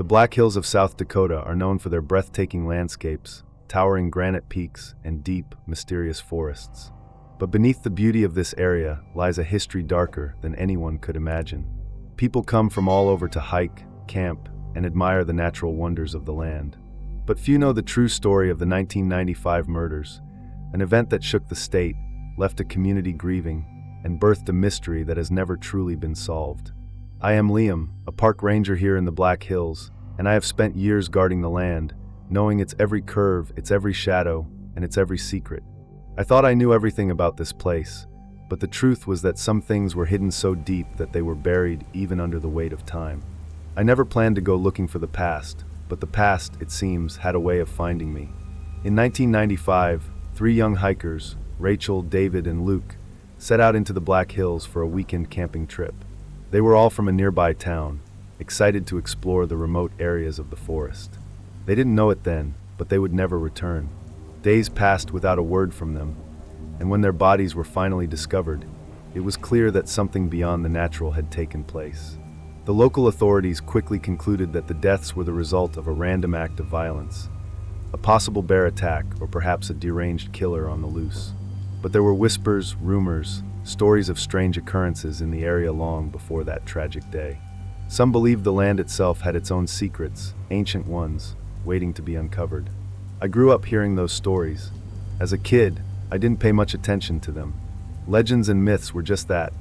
The Black Hills of South Dakota are known for their breathtaking landscapes, towering granite peaks, and deep, mysterious forests. But beneath the beauty of this area lies a history darker than anyone could imagine. People come from all over to hike, camp, and admire the natural wonders of the land. But few know the true story of the 1995 murders, an event that shook the state, left a community grieving, and birthed a mystery that has never truly been solved. I am Liam, a park ranger here in the Black Hills, and I have spent years guarding the land, knowing its every curve, its every shadow, and its every secret. I thought I knew everything about this place, but the truth was that some things were hidden so deep that they were buried even under the weight of time. I never planned to go looking for the past, but the past, it seems, had a way of finding me. In 1995, 3 young hikers, Rachel, David, and Luke, set out into the Black Hills for a weekend camping trip. They were all from a nearby town, excited to explore the remote areas of the forest. They didn't know it then, but they would never return. Days passed without a word from them, and when their bodies were finally discovered, it was clear that something beyond the natural had taken place. The local authorities quickly concluded that the deaths were the result of a random act of violence, a possible bear attack, or perhaps a deranged killer on the loose. But there were whispers, rumors, stories of strange occurrences in the area long before that tragic day. Some believed the land itself had its own secrets, ancient ones, waiting to be uncovered. I grew up hearing those stories. As a kid, I didn't pay much attention to them. Legends and myths were just that,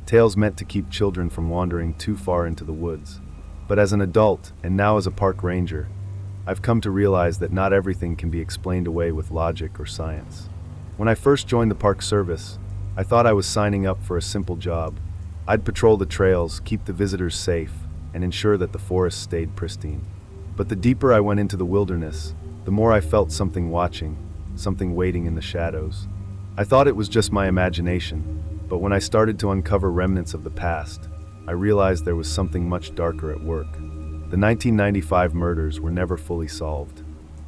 tales meant to keep children from wandering too far into the woods. But as an adult, and now as a park ranger, I've come to realize that not everything can be explained away with logic or science. When I first joined the Park Service, I thought I was signing up for a simple job. I'd patrol the trails, keep the visitors safe, and ensure that the forest stayed pristine. But the deeper I went into the wilderness, the more I felt something watching, something waiting in the shadows. I thought it was just my imagination, but when I started to uncover remnants of the past, I realized there was something much darker at work. The 1995 murders were never fully solved.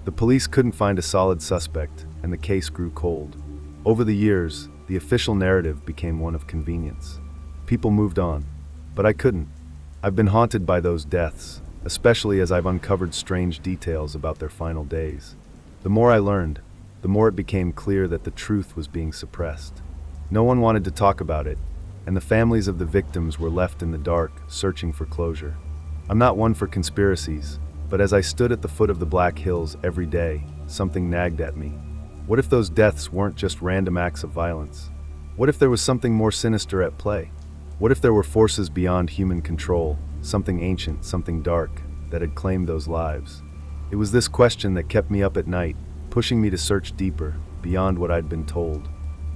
The police couldn't find a solid suspect, and the case grew cold. Over the years, the official narrative became one of convenience. People moved on, but I couldn't. I've been haunted by those deaths, especially as I've uncovered strange details about their final days. The more I learned, the more it became clear that the truth was being suppressed. No one wanted to talk about it, and the families of the victims were left in the dark, searching for closure. I'm not one for conspiracies, but as I stood at the foot of the Black Hills every day, something nagged at me. What if those deaths weren't just random acts of violence? What if there was something more sinister at play? What if there were forces beyond human control, something ancient, something dark, that had claimed those lives? It was this question that kept me up at night, pushing me to search deeper, beyond what I'd been told.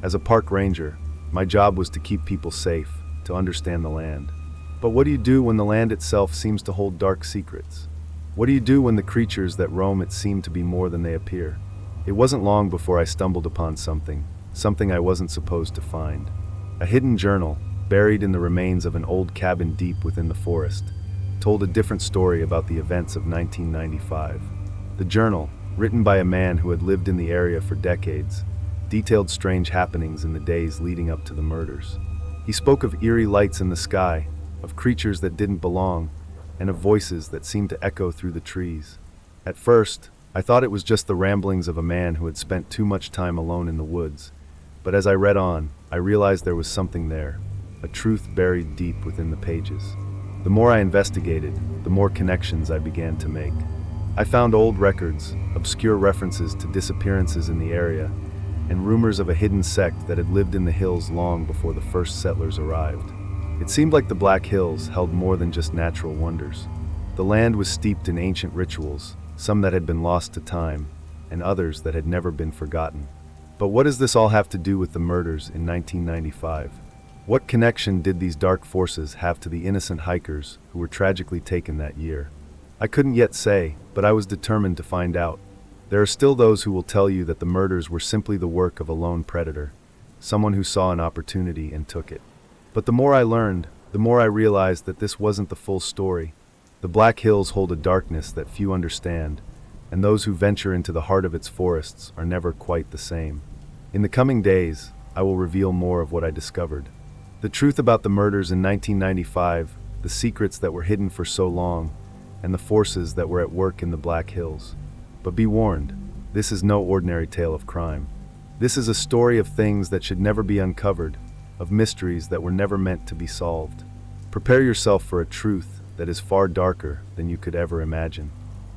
As a park ranger, my job was to keep people safe, to understand the land. But what do you do when the land itself seems to hold dark secrets? What do you do when the creatures that roam it seem to be more than they appear? It wasn't long before I stumbled upon something I wasn't supposed to find. A hidden journal, buried in the remains of an old cabin deep within the forest, told a different story about the events of 1995. The journal, written by a man who had lived in the area for decades, detailed strange happenings in the days leading up to the murders. He spoke of eerie lights in the sky, of creatures that didn't belong, and of voices that seemed to echo through the trees. At first, I thought it was just the ramblings of a man who had spent too much time alone in the woods, but as I read on, I realized there was something there, a truth buried deep within the pages. The more I investigated, the more connections I began to make. I found old records, obscure references to disappearances in the area, and rumors of a hidden sect that had lived in the hills long before the first settlers arrived. It seemed like the Black Hills held more than just natural wonders. The land was steeped in ancient rituals, some that had been lost to time, and others that had never been forgotten. But what does this all have to do with the murders in 1995? What connection did these dark forces have to the innocent hikers who were tragically taken that year? I couldn't yet say, but I was determined to find out. There are still those who will tell you that the murders were simply the work of a lone predator, someone who saw an opportunity and took it. But the more I learned, the more I realized that this wasn't the full story. The Black Hills hold a darkness that few understand, and those who venture into the heart of its forests are never quite the same. In the coming days, I will reveal more of what I discovered. The truth about the murders in 1995, the secrets that were hidden for so long, and the forces that were at work in the Black Hills. But be warned, this is no ordinary tale of crime. This is a story of things that should never be uncovered, of mysteries that were never meant to be solved. Prepare yourself for a truth that is far darker than you could ever imagine.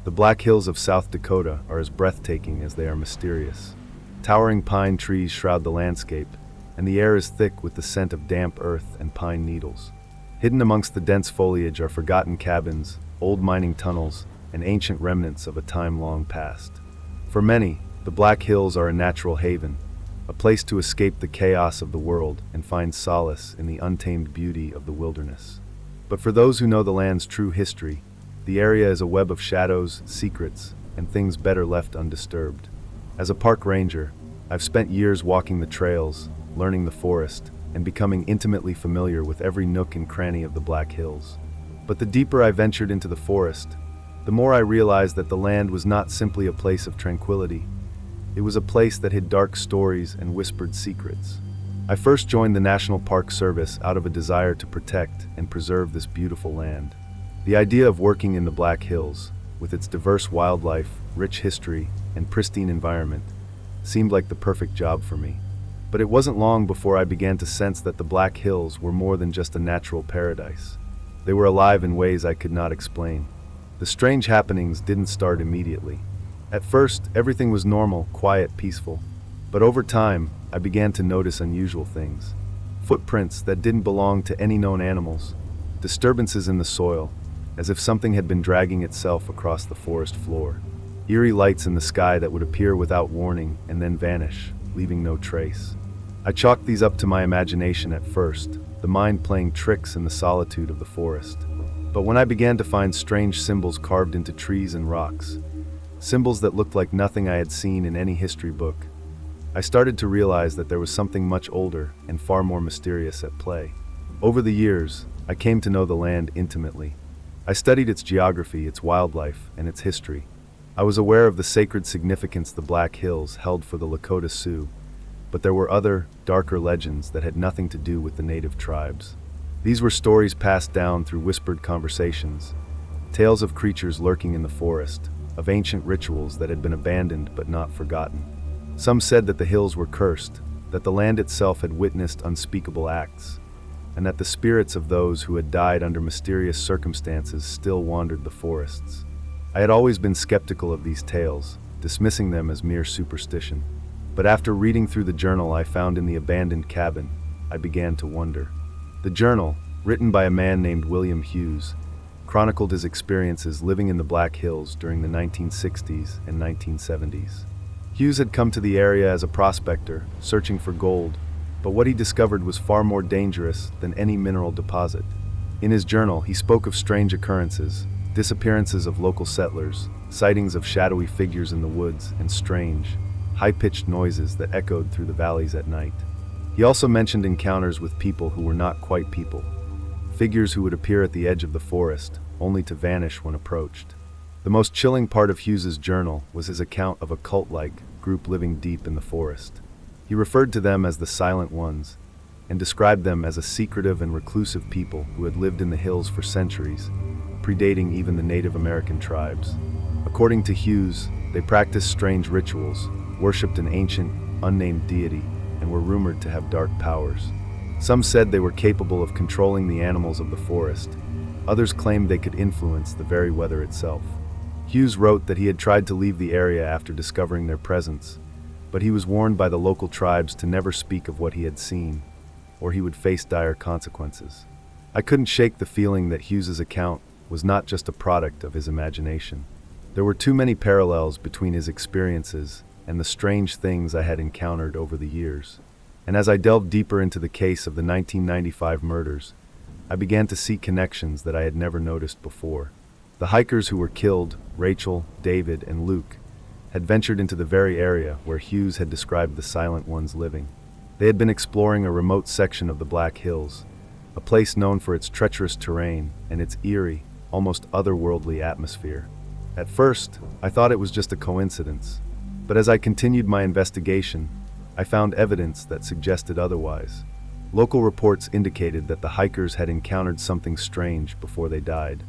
The Black Hills of South Dakota are as breathtaking as they are mysterious. Towering pine trees shroud the landscape, and the air is thick with the scent of damp earth and pine needles. Hidden amongst the dense foliage are forgotten cabins, old mining tunnels, and ancient remnants of a time long past. For many, the Black Hills are a natural haven, a place to escape the chaos of the world and find solace in the untamed beauty of the wilderness. But for those who know the land's true history, the area is a web of shadows, secrets, and things better left undisturbed. As a park ranger, I've spent years walking the trails, learning the forest, and becoming intimately familiar with every nook and cranny of the Black Hills. But the deeper I ventured into the forest, the more I realized that the land was not simply a place of tranquility. It was a place that hid dark stories and whispered secrets. I first joined the National Park Service out of a desire to protect and preserve this beautiful land. The idea of working in the Black Hills, with its diverse wildlife, rich history, and pristine environment, seemed like the perfect job for me. But it wasn't long before I began to sense that the Black Hills were more than just a natural paradise. They were alive in ways I could not explain. The strange happenings didn't start immediately. At first, everything was normal, quiet, peaceful. But over time, I began to notice unusual things. Footprints that didn't belong to any known animals. Disturbances in the soil, as if something had been dragging itself across the forest floor. Eerie lights in the sky that would appear without warning and then vanish, leaving no trace. I chalked these up to my imagination at first, the mind playing tricks in the solitude of the forest. But when I began to find strange symbols carved into trees and rocks, symbols that looked like nothing I had seen in any history book, I started to realize that there was something much older and far more mysterious at play. Over the years, I came to know the land intimately. I studied its geography, its wildlife, and its history. I was aware of the sacred significance the Black Hills held for the Lakota Sioux, but there were other, darker legends that had nothing to do with the native tribes. These were stories passed down through whispered conversations, tales of creatures lurking in the forest, of ancient rituals that had been abandoned but not forgotten. Some said that the hills were cursed, that the land itself had witnessed unspeakable acts, and that the spirits of those who had died under mysterious circumstances still wandered the forests. I had always been skeptical of these tales, dismissing them as mere superstition. But after reading through the journal I found in the abandoned cabin, I began to wonder. The journal, written by a man named William Hughes, chronicled his experiences living in the Black Hills during the 1960s and 1970s. Hughes had come to the area as a prospector, searching for gold, but what he discovered was far more dangerous than any mineral deposit. In his journal, he spoke of strange occurrences, disappearances of local settlers, sightings of shadowy figures in the woods, and strange, high-pitched noises that echoed through the valleys at night. He also mentioned encounters with people who were not quite people, figures who would appear at the edge of the forest, only to vanish when approached. The most chilling part of Hughes's journal was his account of a cult-like group living deep in the forest. He referred to them as the Silent Ones, and described them as a secretive and reclusive people who had lived in the hills for centuries, predating even the Native American tribes. According to Hughes, they practiced strange rituals, worshipped an ancient, unnamed deity, and were rumored to have dark powers. Some said they were capable of controlling the animals of the forest. Others claimed they could influence the very weather itself. Hughes wrote that he had tried to leave the area after discovering their presence, but he was warned by the local tribes to never speak of what he had seen, or he would face dire consequences. I couldn't shake the feeling that Hughes's account was not just a product of his imagination. There were too many parallels between his experiences and the strange things I had encountered over the years. And as I delved deeper into the case of the 1995 murders, I began to see connections that I had never noticed before. The hikers who were killed, Rachel, David, and Luke, had ventured into the very area where Hughes had described the Silent Ones living. They had been exploring a remote section of the Black Hills, a place known for its treacherous terrain and its eerie, almost otherworldly atmosphere. At first, I thought it was just a coincidence, but as I continued my investigation, I found evidence that suggested otherwise. Local reports indicated that the hikers had encountered something strange before they died.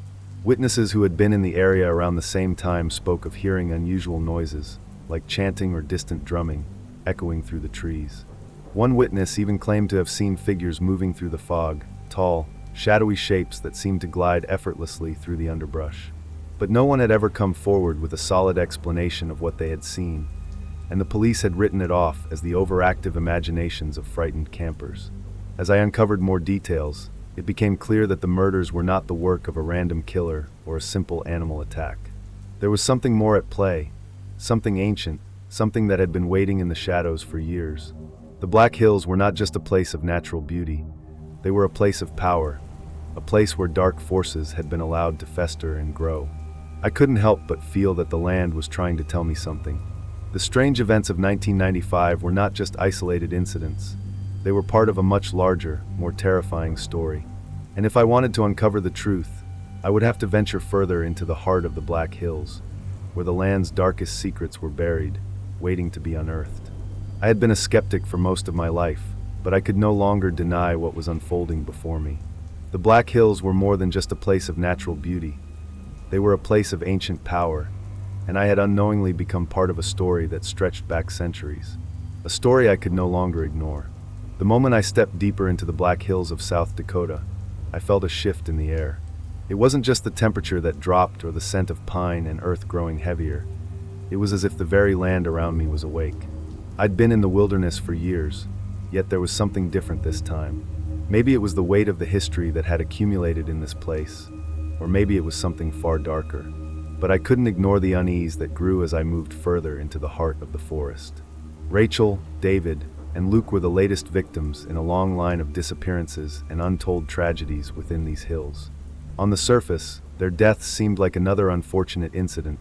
Witnesses who had been in the area around the same time spoke of hearing unusual noises, like chanting or distant drumming, echoing through the trees. One witness even claimed to have seen figures moving through the fog, tall, shadowy shapes that seemed to glide effortlessly through the underbrush. But no one had ever come forward with a solid explanation of what they had seen, and the police had written it off as the overactive imaginations of frightened campers. As I uncovered more details, it became clear that the murders were not the work of a random killer or a simple animal attack. There was something more at play, something ancient, something that had been waiting in the shadows for years. The Black Hills were not just a place of natural beauty, they were a place of power, a place where dark forces had been allowed to fester and grow. I couldn't help but feel that the land was trying to tell me something. The strange events of 1995 were not just isolated incidents. They were part of a much larger, more terrifying story. And if I wanted to uncover the truth, I would have to venture further into the heart of the Black Hills, where the land's darkest secrets were buried, waiting to be unearthed. I had been a skeptic for most of my life, but I could no longer deny what was unfolding before me. The Black Hills were more than just a place of natural beauty. They were a place of ancient power, and I had unknowingly become part of a story that stretched back centuries. A story I could no longer ignore. The moment I stepped deeper into the Black Hills of South Dakota, I felt a shift in the air. It wasn't just the temperature that dropped or the scent of pine and earth growing heavier. It was as if the very land around me was awake. I'd been in the wilderness for years, yet there was something different this time. Maybe it was the weight of the history that had accumulated in this place, or maybe it was something far darker. But I couldn't ignore the unease that grew as I moved further into the heart of the forest. Rachel, David, and Luke were the latest victims in a long line of disappearances and untold tragedies within these hills. On the surface, their deaths seemed like another unfortunate incident,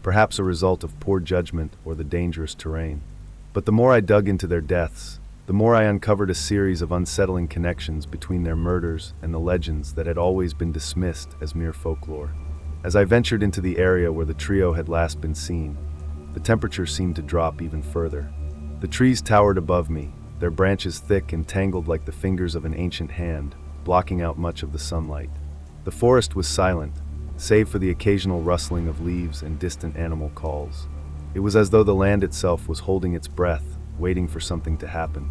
perhaps a result of poor judgment or the dangerous terrain. But the more I dug into their deaths, the more I uncovered a series of unsettling connections between their murders and the legends that had always been dismissed as mere folklore. As I ventured into the area where the trio had last been seen, the temperature seemed to drop even further. The trees towered above me, their branches thick and tangled like the fingers of an ancient hand, blocking out much of the sunlight. The forest was silent, save for the occasional rustling of leaves and distant animal calls. It was as though the land itself was holding its breath, waiting for something to happen.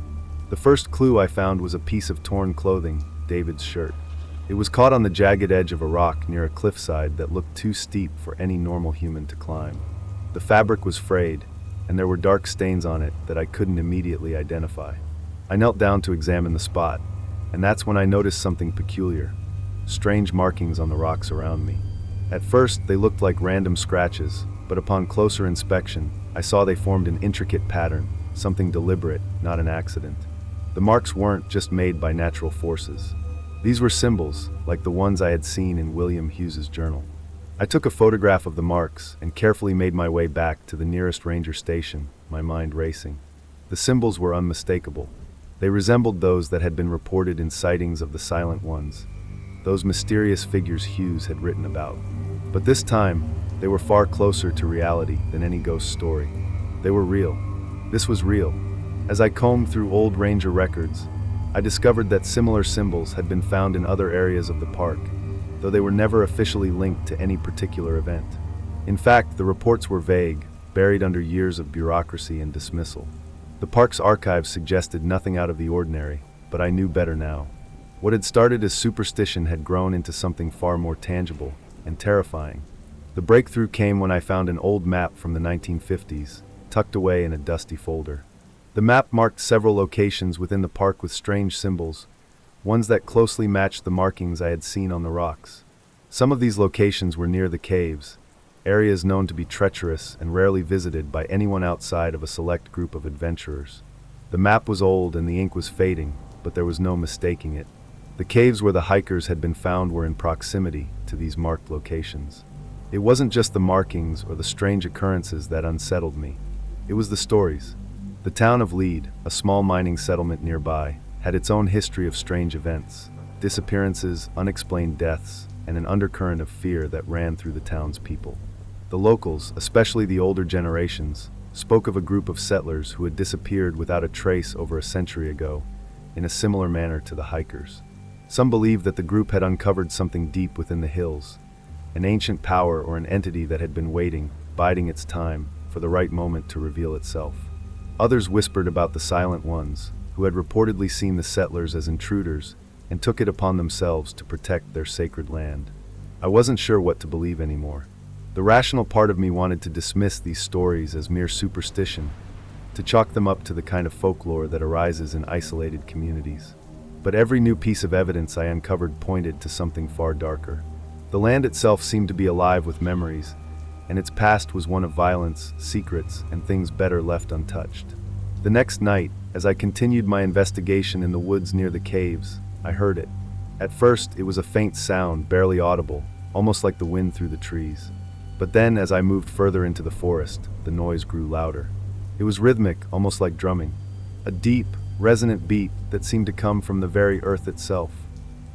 The first clue I found was a piece of torn clothing, David's shirt. It was caught on the jagged edge of a rock near a cliffside that looked too steep for any normal human to climb. The fabric was frayed, and there were dark stains on it that I couldn't immediately identify. I knelt down to examine the spot, and that's when I noticed something peculiar. Strange markings on the rocks around me. At first, they looked like random scratches, but upon closer inspection, I saw they formed an intricate pattern, something deliberate, not an accident. The marks weren't just made by natural forces. These were symbols, like the ones I had seen in William Hughes's journal. I took a photograph of the marks and carefully made my way back to the nearest ranger station, my mind racing. The symbols were unmistakable. They resembled those that had been reported in sightings of the Silent Ones, those mysterious figures Hughes had written about. But this time, they were far closer to reality than any ghost story. They were real. This was real. As I combed through old ranger records, I discovered that similar symbols had been found in other areas of the park, though they were never officially linked to any particular event. In fact, the reports were vague, buried under years of bureaucracy and dismissal. The park's archives suggested nothing out of the ordinary, but I knew better now. What had started as superstition had grown into something far more tangible and terrifying. The breakthrough came when I found an old map from the 1950s, tucked away in a dusty folder. The map marked several locations within the park with strange symbols, ones that closely matched the markings I had seen on the rocks. Some of these locations were near the caves, areas known to be treacherous and rarely visited by anyone outside of a select group of adventurers. The map was old and the ink was fading, but there was no mistaking it. The caves where the hikers had been found were in proximity to these marked locations. It wasn't just the markings or the strange occurrences that unsettled me. It was the stories. The town of Lead, a small mining settlement nearby, had its own history of strange events, disappearances, unexplained deaths, and an undercurrent of fear that ran through the town's people. The locals, especially the older generations, spoke of a group of settlers who had disappeared without a trace over a century ago, in a similar manner to the hikers. Some believed that the group had uncovered something deep within the hills, an ancient power or an entity that had been waiting, biding its time, for the right moment to reveal itself. Others whispered about the Silent Ones, who had reportedly seen the settlers as intruders and took it upon themselves to protect their sacred land. I wasn't sure what to believe anymore. The rational part of me wanted to dismiss these stories as mere superstition, to chalk them up to the kind of folklore that arises in isolated communities. But every new piece of evidence I uncovered pointed to something far darker. The land itself seemed to be alive with memories, and its past was one of violence, secrets, and things better left untouched. The next night, as I continued my investigation in the woods near the caves, I heard it. At first, it was a faint sound, barely audible, almost like the wind through the trees. But then, as I moved further into the forest, the noise grew louder. It was rhythmic, almost like drumming. A deep, resonant beat that seemed to come from the very earth itself.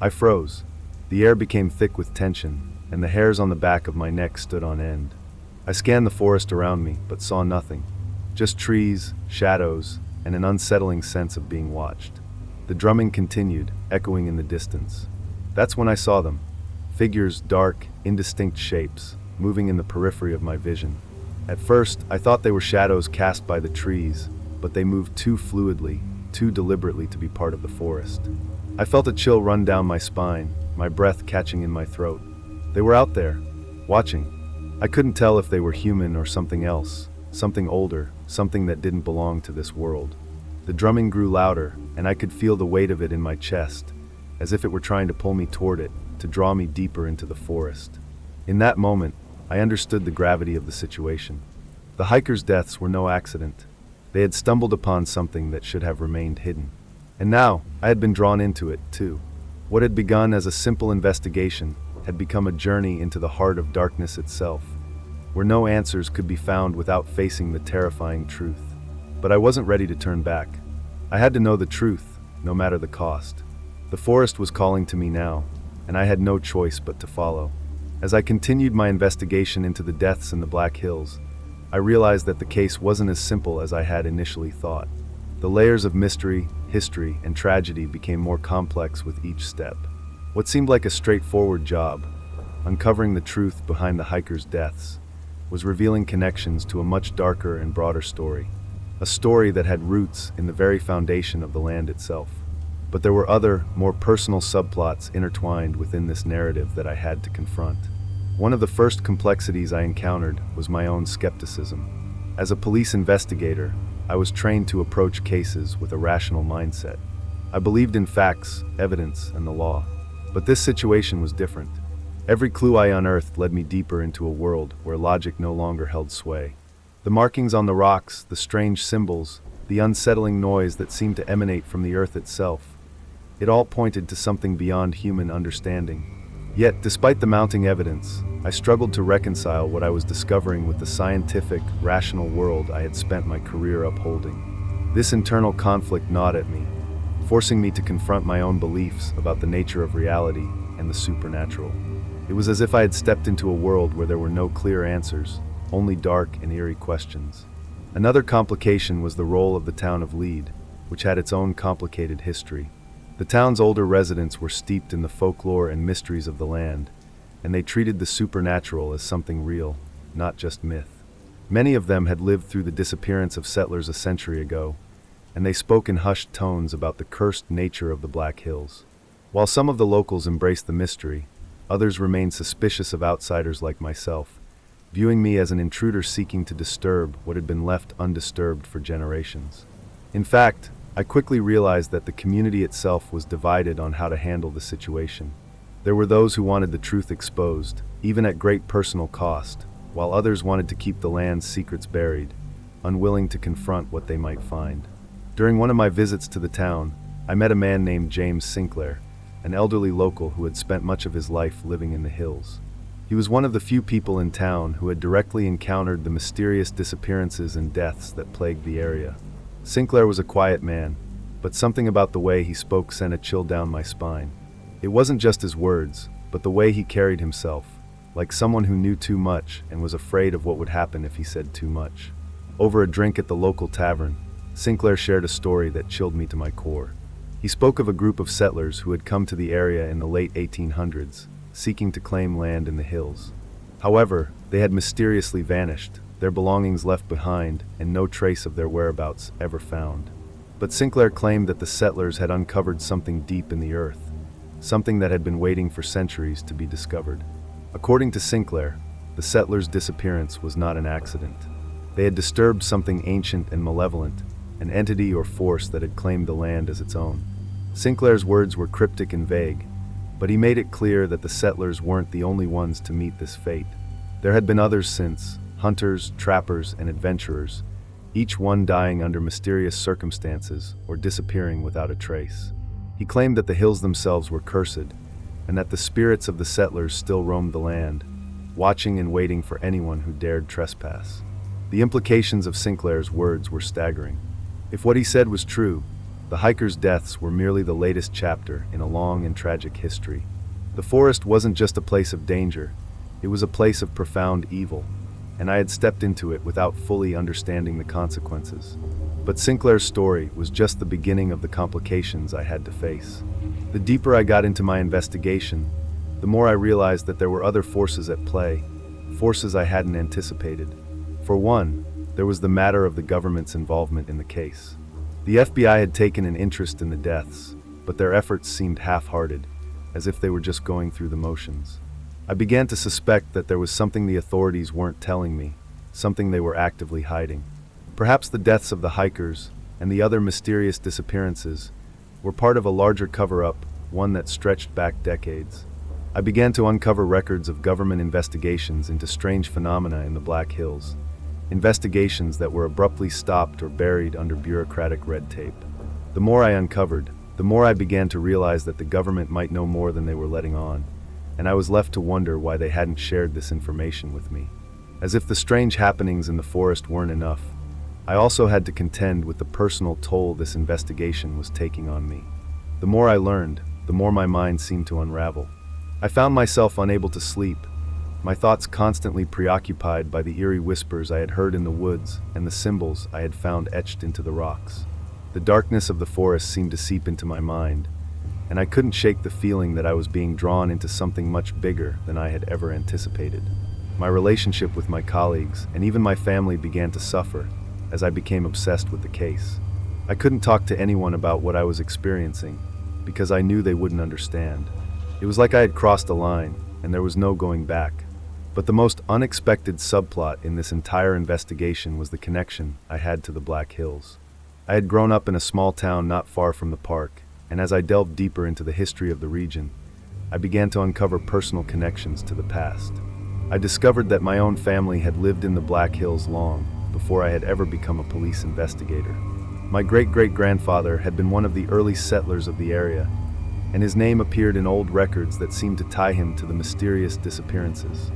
I froze. The air became thick with tension, and the hairs on the back of my neck stood on end. I scanned the forest around me, but saw nothing. Just trees, shadows, and an unsettling sense of being watched. The drumming continued, echoing in the distance. That's when I saw them. Figures, dark, indistinct shapes, moving in the periphery of my vision. At first, I thought they were shadows cast by the trees, but they moved too fluidly, too deliberately to be part of the forest. I felt a chill run down my spine, my breath catching in my throat. They were out there, watching. I couldn't tell if they were human or something else, something older, something that didn't belong to this world. The drumming grew louder, and I could feel the weight of it in my chest, as if it were trying to pull me toward it, to draw me deeper into the forest. In that moment, I understood the gravity of the situation. The hikers' deaths were no accident. They had stumbled upon something that should have remained hidden. And now, I had been drawn into it, too. What had begun as a simple investigation had become a journey into the heart of darkness itself, where no answers could be found without facing the terrifying truth. But I wasn't ready to turn back. I had to know the truth, no matter the cost. The forest was calling to me now, and I had no choice but to follow. As I continued my investigation into the deaths in the Black Hills, I realized that the case wasn't as simple as I had initially thought. The layers of mystery, history, and tragedy became more complex with each step. What seemed like a straightforward job, uncovering the truth behind the hikers' deaths, was revealing connections to a much darker and broader story. A story that had roots in the very foundation of the land itself. But there were other, more personal subplots intertwined within this narrative that I had to confront. One of the first complexities I encountered was my own skepticism. As a police investigator, I was trained to approach cases with a rational mindset. I believed in facts, evidence, and the law. But this situation was different. Every clue I unearthed led me deeper into a world where logic no longer held sway. The markings on the rocks, the strange symbols, the unsettling noise that seemed to emanate from the earth itself, it all pointed to something beyond human understanding. Yet, despite the mounting evidence, I struggled to reconcile what I was discovering with the scientific, rational world I had spent my career upholding. This internal conflict gnawed at me, forcing me to confront my own beliefs about the nature of reality and the supernatural. It was as if I had stepped into a world where there were no clear answers, only dark and eerie questions. Another complication was the role of the town of Lead, which had its own complicated history. The town's older residents were steeped in the folklore and mysteries of the land, and they treated the supernatural as something real, not just myth. Many of them had lived through the disappearance of settlers a century ago, and they spoke in hushed tones about the cursed nature of the Black Hills. While some of the locals embraced the mystery, others remained suspicious of outsiders like myself, viewing me as an intruder seeking to disturb what had been left undisturbed for generations. In fact, I quickly realized that the community itself was divided on how to handle the situation. There were those who wanted the truth exposed, even at great personal cost, while others wanted to keep the land's secrets buried, unwilling to confront what they might find. During one of my visits to the town, I met a man named James Sinclair, an elderly local who had spent much of his life living in the hills. He was one of the few people in town who had directly encountered the mysterious disappearances and deaths that plagued the area. Sinclair was a quiet man, but something about the way he spoke sent a chill down my spine. It wasn't just his words, but the way he carried himself, like someone who knew too much and was afraid of what would happen if he said too much. Over a drink at the local tavern, Sinclair shared a story that chilled me to my core. He spoke of a group of settlers who had come to the area in the late 1800s, seeking to claim land in the hills. However, they had mysteriously vanished, their belongings left behind, and no trace of their whereabouts ever found. But Sinclair claimed that the settlers had uncovered something deep in the earth, something that had been waiting for centuries to be discovered. According to Sinclair, the settlers' disappearance was not an accident. They had disturbed something ancient and malevolent, an entity or force that had claimed the land as its own. Sinclair's words were cryptic and vague, but he made it clear that the settlers weren't the only ones to meet this fate. There had been others since, hunters, trappers, and adventurers, each one dying under mysterious circumstances or disappearing without a trace. He claimed that the hills themselves were cursed, and that the spirits of the settlers still roamed the land, watching and waiting for anyone who dared trespass. The implications of Sinclair's words were staggering. If what he said was true, the hikers' deaths were merely the latest chapter in a long and tragic history. The forest wasn't just a place of danger, it was a place of profound evil, and I had stepped into it without fully understanding the consequences. But Sinclair's story was just the beginning of the complications I had to face. The deeper I got into my investigation, the more I realized that there were other forces at play, forces I hadn't anticipated. For one, there was the matter of the government's involvement in the case. The FBI had taken an interest in the deaths, but their efforts seemed half-hearted, as if they were just going through the motions. I began to suspect that there was something the authorities weren't telling me, something they were actively hiding. Perhaps the deaths of the hikers and the other mysterious disappearances were part of a larger cover-up, one that stretched back decades. I began to uncover records of government investigations into strange phenomena in the Black Hills, investigations that were abruptly stopped or buried under bureaucratic red tape. The more I uncovered, the more I began to realize that the government might know more than they were letting on, and I was left to wonder why they hadn't shared this information with me. As if the strange happenings in the forest weren't enough, I also had to contend with the personal toll this investigation was taking on me. The more I learned, the more my mind seemed to unravel. I found myself unable to sleep, my thoughts constantly preoccupied by the eerie whispers I had heard in the woods and the symbols I had found etched into the rocks. The darkness of the forest seemed to seep into my mind, and I couldn't shake the feeling that I was being drawn into something much bigger than I had ever anticipated. My relationship with my colleagues and even my family began to suffer as I became obsessed with the case. I couldn't talk to anyone about what I was experiencing because I knew they wouldn't understand. It was like I had crossed a line and there was no going back. But the most unexpected subplot in this entire investigation was the connection I had to the Black Hills. I had grown up in a small town not far from the park, and as I delved deeper into the history of the region, I began to uncover personal connections to the past. I discovered that my own family had lived in the Black Hills long before I had ever become a police investigator. My great-great-grandfather had been one of the early settlers of the area, and his name appeared in old records that seemed to tie him to the mysterious disappearances.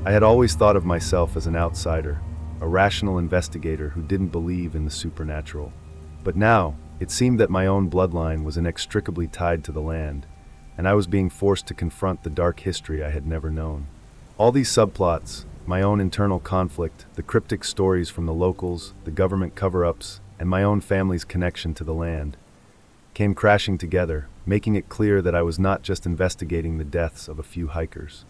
I had always thought of myself as an outsider, a rational investigator who didn't believe in the supernatural. But now, it seemed that my own bloodline was inextricably tied to the land, and I was being forced to confront the dark history I had never known. All these subplots, my own internal conflict, the cryptic stories from the locals, the government cover-ups, and my own family's connection to the land, came crashing together, making it clear that I was not just investigating the deaths of a few hikers.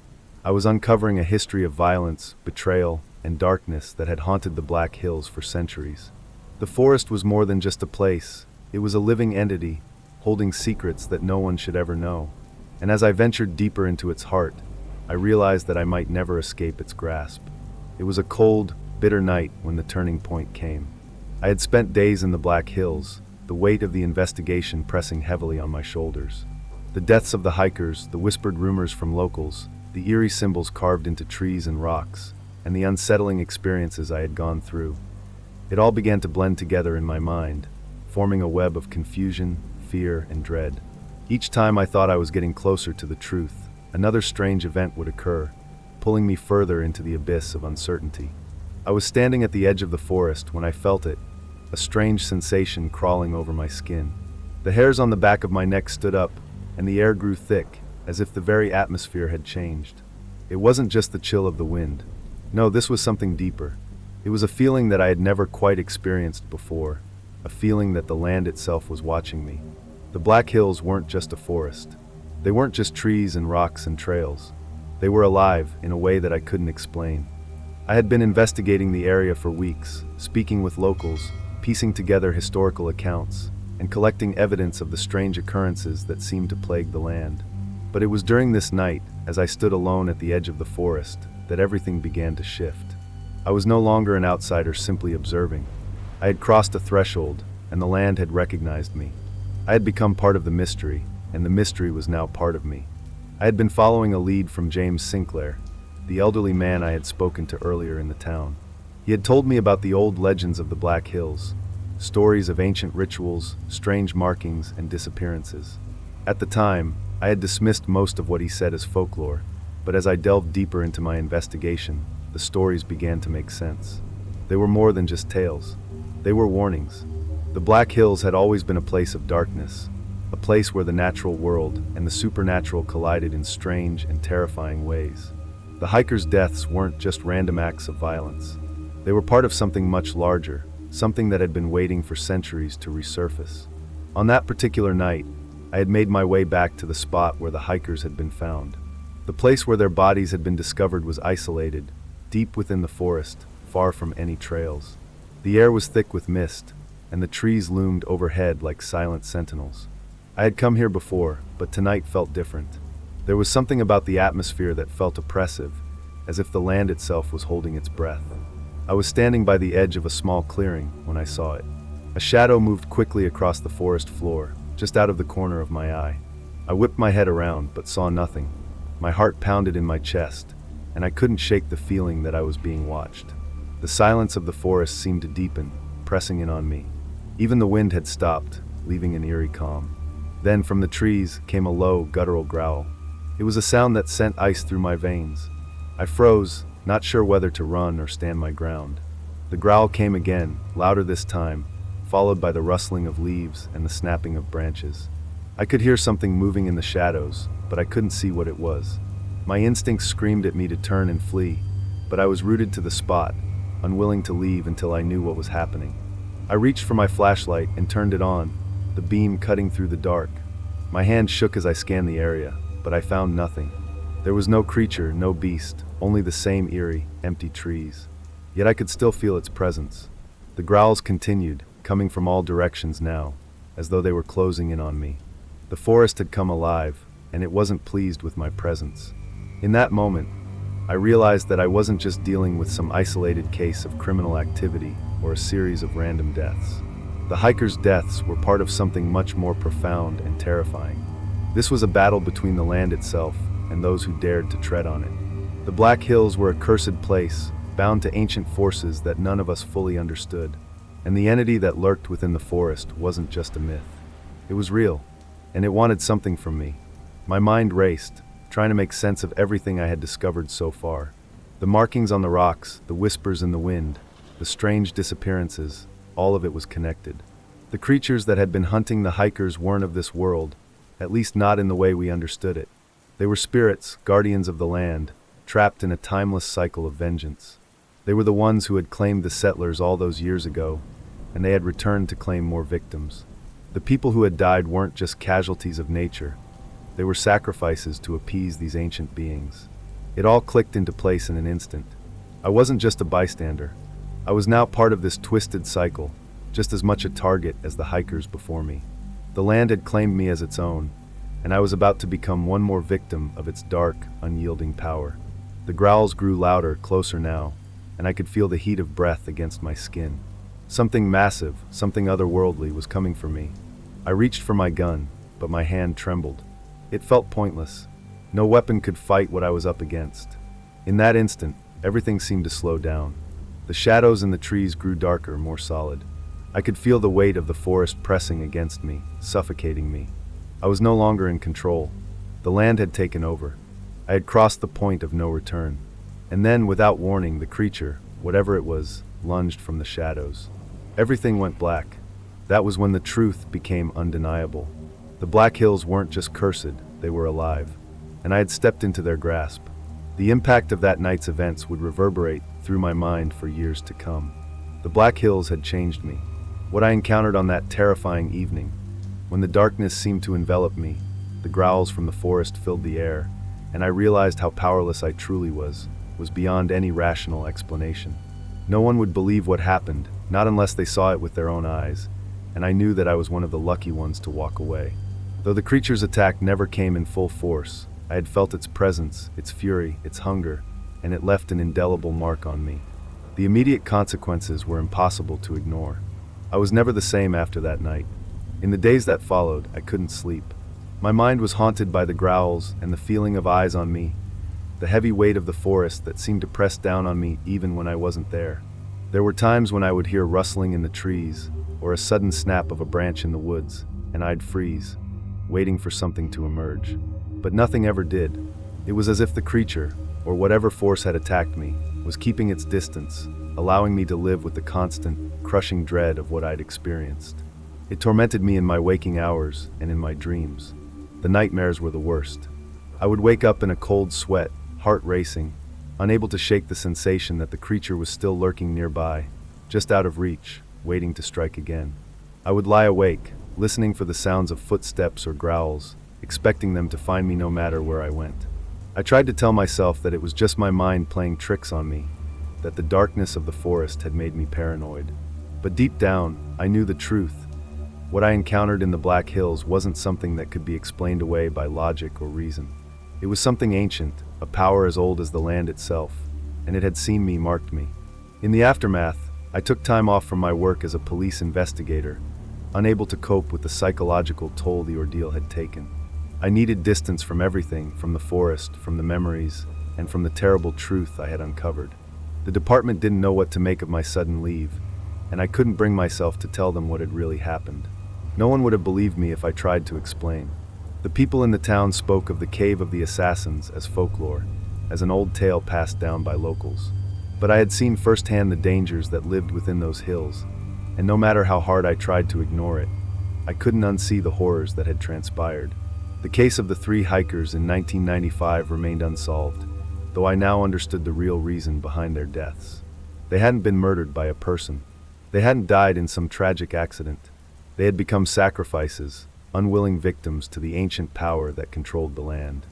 I was uncovering a history of violence, betrayal, and darkness that had haunted the Black Hills for centuries. The forest was more than just a place, it was a living entity, holding secrets that no one should ever know. And as I ventured deeper into its heart, I realized that I might never escape its grasp. It was a cold, bitter night when the turning point came. I had spent days in the Black Hills, the weight of the investigation pressing heavily on my shoulders. The deaths of the hikers, the whispered rumors from locals, the eerie symbols carved into trees and rocks, and the unsettling experiences I had gone through. It all began to blend together in my mind, forming a web of confusion, fear, and dread. Each time I thought I was getting closer to the truth, another strange event would occur, pulling me further into the abyss of uncertainty. I was standing at the edge of the forest when I felt it, a strange sensation crawling over my skin. The hairs on the back of my neck stood up, and the air grew thick, as if the very atmosphere had changed. It wasn't just the chill of the wind. No, this was something deeper. It was a feeling that I had never quite experienced before, a feeling that the land itself was watching me. The Black Hills weren't just a forest. They weren't just trees and rocks and trails. They were alive in a way that I couldn't explain. I had been investigating the area for weeks, speaking with locals, piecing together historical accounts, and collecting evidence of the strange occurrences that seemed to plague the land. But it was during this night, as I stood alone at the edge of the forest, that everything began to shift. I was no longer an outsider simply observing. I had crossed a threshold, and the land had recognized me. I had become part of the mystery, and the mystery was now part of me. I had been following a lead from James Sinclair, the elderly man I had spoken to earlier in the town. He had told me about the old legends of the Black Hills, stories of ancient rituals, strange markings, and disappearances. At the time, I had dismissed most of what he said as folklore, but as I delved deeper into my investigation, the stories began to make sense. They were more than just tales. They were warnings. The Black Hills had always been a place of darkness, a place where the natural world and the supernatural collided in strange and terrifying ways. The hikers' deaths weren't just random acts of violence. They were part of something much larger, something that had been waiting for centuries to resurface. On that particular night, I had made my way back to the spot where the hikers had been found. The place where their bodies had been discovered was isolated, deep within the forest, far from any trails. The air was thick with mist, and the trees loomed overhead like silent sentinels. I had come here before, but tonight felt different. There was something about the atmosphere that felt oppressive, as if the land itself was holding its breath. I was standing by the edge of a small clearing when I saw it. A shadow moved quickly across the forest floor, just out of the corner of my eye. I whipped my head around, but saw nothing. My heart pounded in my chest, and I couldn't shake the feeling that I was being watched. The silence of the forest seemed to deepen, pressing in on me. Even the wind had stopped, leaving an eerie calm. Then from the trees came a low, guttural growl. It was a sound that sent ice through my veins. I froze, not sure whether to run or stand my ground. The growl came again, louder this time, followed by the rustling of leaves and the snapping of branches. I could hear something moving in the shadows, but I couldn't see what it was. My instincts screamed at me to turn and flee, but I was rooted to the spot, unwilling to leave until I knew what was happening. I reached for my flashlight and turned it on, the beam cutting through the dark. My hand shook as I scanned the area, but I found nothing. There was no creature, no beast, only the same eerie, empty trees. Yet I could still feel its presence. The growls continued, coming from all directions now, as though they were closing in on me. The forest had come alive, and it wasn't pleased with my presence. In that moment, I realized that I wasn't just dealing with some isolated case of criminal activity or a series of random deaths. The hikers' deaths were part of something much more profound and terrifying. This was a battle between the land itself and those who dared to tread on it. The Black Hills were a cursed place, bound to ancient forces that none of us fully understood. And the entity that lurked within the forest wasn't just a myth. It was real, and it wanted something from me. My mind raced, trying to make sense of everything I had discovered so far. The markings on the rocks, the whispers in the wind, the strange disappearances, all of it was connected. The creatures that had been hunting the hikers weren't of this world, at least not in the way we understood it. They were spirits, guardians of the land, trapped in a timeless cycle of vengeance. They were the ones who had claimed the settlers all those years ago, and they had returned to claim more victims. The people who had died weren't just casualties of nature. They were sacrifices to appease these ancient beings. It all clicked into place in an instant. I wasn't just a bystander. I was now part of this twisted cycle, just as much a target as the hikers before me. The land had claimed me as its own, and I was about to become one more victim of its dark, unyielding power. The growls grew louder, closer now, and I could feel the heat of breath against my skin. Something massive, something otherworldly was coming for me. I reached for my gun, but my hand trembled. It felt pointless. No weapon could fight what I was up against. In that instant, everything seemed to slow down. The shadows in the trees grew darker, more solid. I could feel the weight of the forest pressing against me, suffocating me. I was no longer in control. The land had taken over. I had crossed the point of no return. And then, without warning, the creature, whatever it was, lunged from the shadows. Everything went black. That was when the truth became undeniable. The Black Hills weren't just cursed, they were alive. And I had stepped into their grasp. The impact of that night's events would reverberate through my mind for years to come. The Black Hills had changed me. What I encountered on that terrifying evening, when the darkness seemed to envelop me, the growls from the forest filled the air, and I realized how powerless I truly was beyond any rational explanation. No one would believe what happened, not unless they saw it with their own eyes, and I knew that I was one of the lucky ones to walk away. Though the creature's attack never came in full force, I had felt its presence, its fury, its hunger, and it left an indelible mark on me. The immediate consequences were impossible to ignore. I was never the same after that night. In the days that followed, I couldn't sleep. My mind was haunted by the growls and the feeling of eyes on me, the heavy weight of the forest that seemed to press down on me even when I wasn't there. There were times when I would hear rustling in the trees, or a sudden snap of a branch in the woods, and I'd freeze, waiting for something to emerge. But nothing ever did. It was as if the creature, or whatever force had attacked me, was keeping its distance, allowing me to live with the constant, crushing dread of what I'd experienced. It tormented me in my waking hours and in my dreams. The nightmares were the worst. I would wake up in a cold sweat, heart racing, unable to shake the sensation that the creature was still lurking nearby, just out of reach, waiting to strike again. I would lie awake, listening for the sounds of footsteps or growls, expecting them to find me no matter where I went. I tried to tell myself that it was just my mind playing tricks on me, that the darkness of the forest had made me paranoid. But deep down, I knew the truth. What I encountered in the Black Hills wasn't something that could be explained away by logic or reason. It was something ancient, a power as old as the land itself, and it had seen me, marked me. In the aftermath, I took time off from my work as a police investigator, unable to cope with the psychological toll the ordeal had taken. I needed distance from everything, from the forest, from the memories, and from the terrible truth I had uncovered. The department didn't know what to make of my sudden leave, and I couldn't bring myself to tell them what had really happened. No one would have believed me if I tried to explain. The people in the town spoke of the Cave of the Assassins as folklore, as an old tale passed down by locals. But I had seen firsthand the dangers that lived within those hills, and no matter how hard I tried to ignore it, I couldn't unsee the horrors that had transpired. The case of the 3 hikers in 1995 remained unsolved, though I now understood the real reason behind their deaths. They hadn't been murdered by a person. They hadn't died in some tragic accident. They had become sacrifices, unwilling victims to the ancient power that controlled the land.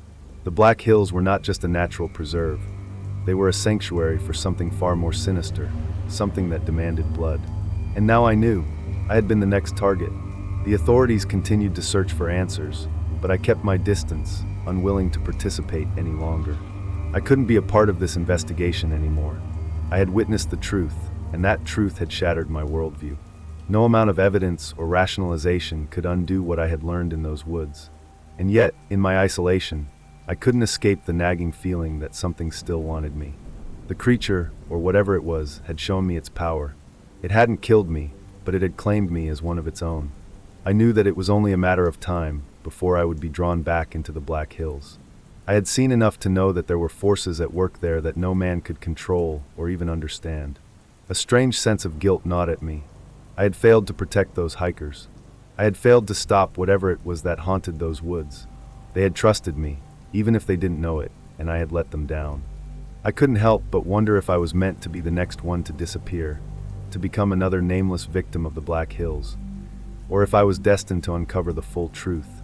The Black Hills were not just a natural preserve. They were a sanctuary for something far more sinister, something that demanded blood. And now I knew. I had been the next target. The authorities continued to search for answers, but I kept my distance, unwilling to participate any longer. I couldn't be a part of this investigation anymore. I had witnessed the truth, and that truth had shattered my worldview. No amount of evidence or rationalization could undo what I had learned in those woods. And yet, in my isolation, I couldn't escape the nagging feeling that something still wanted me. The creature, or whatever it was, had shown me its power. It hadn't killed me, but it had claimed me as one of its own. I knew that it was only a matter of time before I would be drawn back into the Black Hills. I had seen enough to know that there were forces at work there that no man could control or even understand. A strange sense of guilt gnawed at me. I had failed to protect those hikers. I had failed to stop whatever it was that haunted those woods. They had trusted me, even if they didn't know it, and I had let them down. I couldn't help but wonder if I was meant to be the next one to disappear, to become another nameless victim of the Black Hills, or if I was destined to uncover the full truth,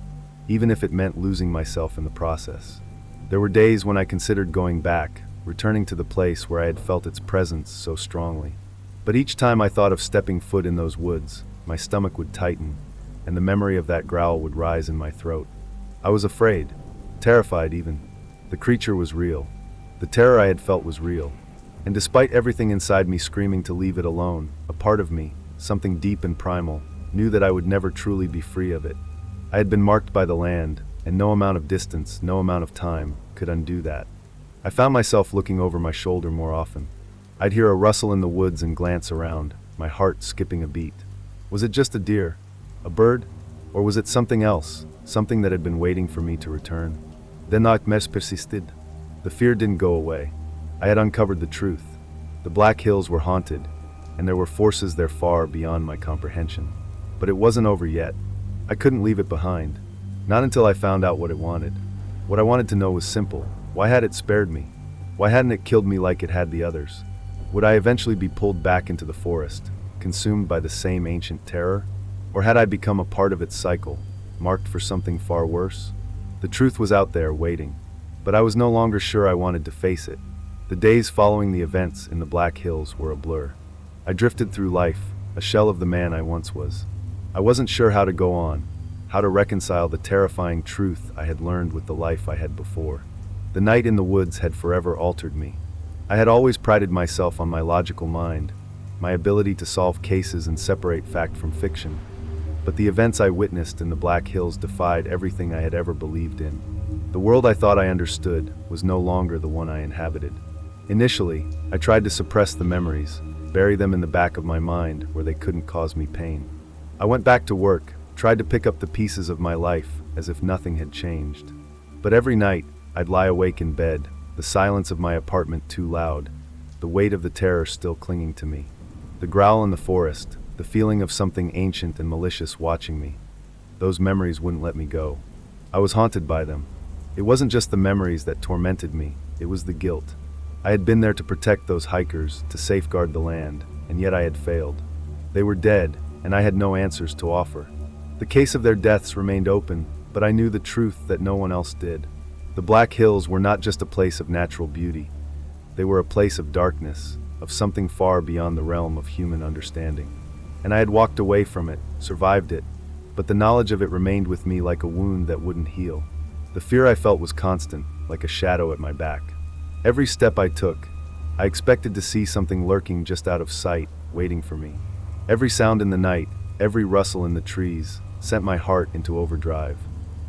even if it meant losing myself in the process. There were days when I considered going back, returning to the place where I had felt its presence so strongly. But each time I thought of stepping foot in those woods, my stomach would tighten, and the memory of that growl would rise in my throat. I was afraid, terrified even. The creature was real. The terror I had felt was real. And despite everything inside me screaming to leave it alone, a part of me, something deep and primal, knew that I would never truly be free of it. I had been marked by the land, and no amount of distance, no amount of time, could undo that. I found myself looking over my shoulder more often. I'd hear a rustle in the woods and glance around, my heart skipping a beat. Was it just a deer? A bird? Or was it something else, something that had been waiting for me to return? The nightmares persisted. The fear didn't go away. I had uncovered the truth. The Black Hills were haunted, and there were forces there far beyond my comprehension. But it wasn't over yet. I couldn't leave it behind. Not until I found out what it wanted. What I wanted to know was simple. Why had it spared me? Why hadn't it killed me like it had the others? Would I eventually be pulled back into the forest, consumed by the same ancient terror? Or had I become a part of its cycle, marked for something far worse? The truth was out there, waiting. But I was no longer sure I wanted to face it. The days following the events in the Black Hills were a blur. I drifted through life, a shell of the man I once was. I wasn't sure how to go on, how to reconcile the terrifying truth I had learned with the life I had before. The night in the woods had forever altered me. I had always prided myself on my logical mind, my ability to solve cases and separate fact from fiction. But the events I witnessed in the Black Hills defied everything I had ever believed in. The world I thought I understood was no longer the one I inhabited. Initially, I tried to suppress the memories, bury them in the back of my mind where they couldn't cause me pain. I went back to work, tried to pick up the pieces of my life as if nothing had changed. But every night, I'd lie awake in bed, the silence of my apartment too loud, the weight of the terror still clinging to me. The growl in the forest, the feeling of something ancient and malicious watching me. Those memories wouldn't let me go. I was haunted by them. It wasn't just the memories that tormented me, it was the guilt. I had been there to protect those hikers, to safeguard the land, and yet I had failed. They were dead, and I had no answers to offer. The case of their deaths remained open, but I knew the truth that no one else did. The Black Hills were not just a place of natural beauty. They were a place of darkness, of something far beyond the realm of human understanding. And I had walked away from it, survived it, but the knowledge of it remained with me like a wound that wouldn't heal. The fear I felt was constant, like a shadow at my back. Every step I took, I expected to see something lurking just out of sight, waiting for me. Every sound in the night, every rustle in the trees, sent my heart into overdrive.